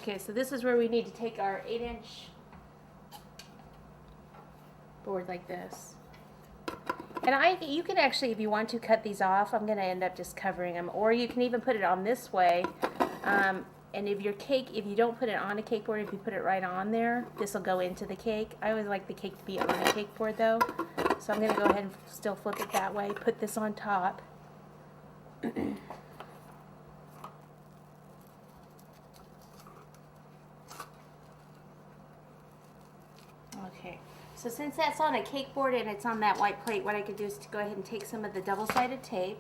Okay, so this is where we need to take our 8-inch board like this. And you can actually, if you want to, cut these off. I'm going to end up just covering them. Or you can even put it on this way. And if your cake, if you don't put it on a cake board, if you put it right on there, this will go into the cake. I always like the cake to be on a cake board though. So I'm going to go ahead and still flip it that way. Put this on top. Okay, so since that's on a cake board and it's on that white plate, what I could do is to go ahead and take some of the double-sided tape.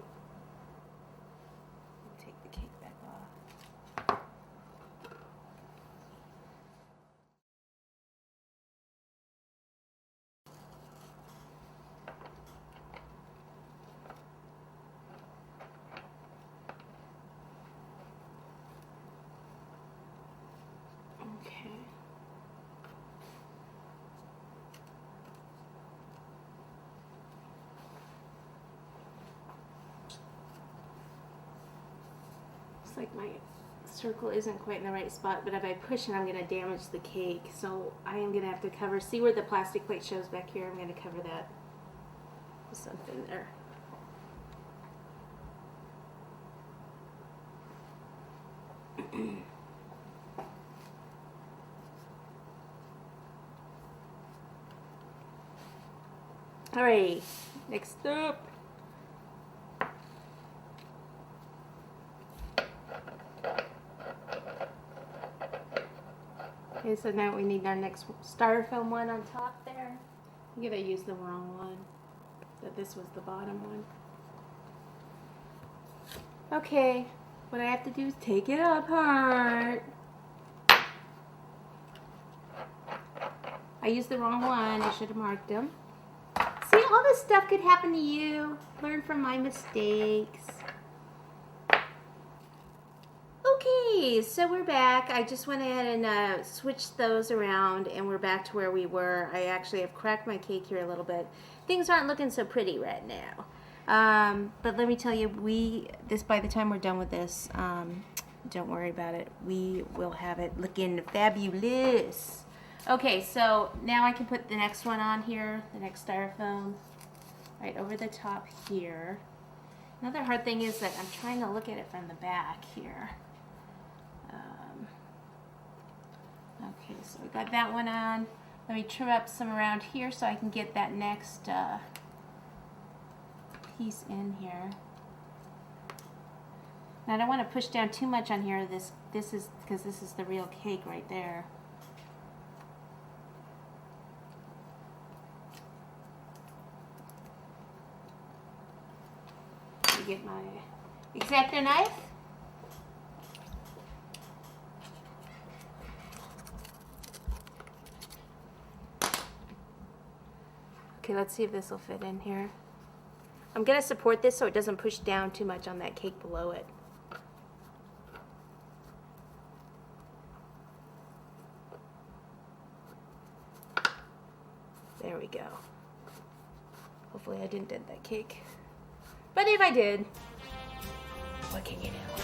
Take the cake back off. Okay. Like my circle isn't quite in the right spot, but if I push it, I'm going to damage the cake. So I am going to have to cover, see where the plastic plate shows back here? I'm going to cover that with something there. Alright, next up. Okay, so now we need our next styrofoam one on top there. I'm gonna use the wrong one. But this was the bottom one. Okay, what I have to do is take it apart. I used the wrong one. I should have marked them. See, all this stuff could happen to you. Learn from my mistakes. Okay, so we're back. I just went ahead and switched those around, and we're back to where we were. I actually have cracked my cake here a little bit. Things aren't looking so pretty right now. But let me tell you, by the time we're done with this, don't worry about it. We will have it looking fabulous. Okay, so now I can put the next one on here, the next styrofoam, right over the top here. Another hard thing is that I'm trying to look at it from the back here. Okay, so we got that one on. Let me trim up some around here so I can get that next piece in here. Now I don't want to push down too much on here. This is because this is the real cake right there. Get my X-Acto knife. Okay, let's see if this will fit in here. I'm going to support this so it doesn't push down too much on that cake below it. There we go. Hopefully I didn't dent that cake. But if I did, what can you do?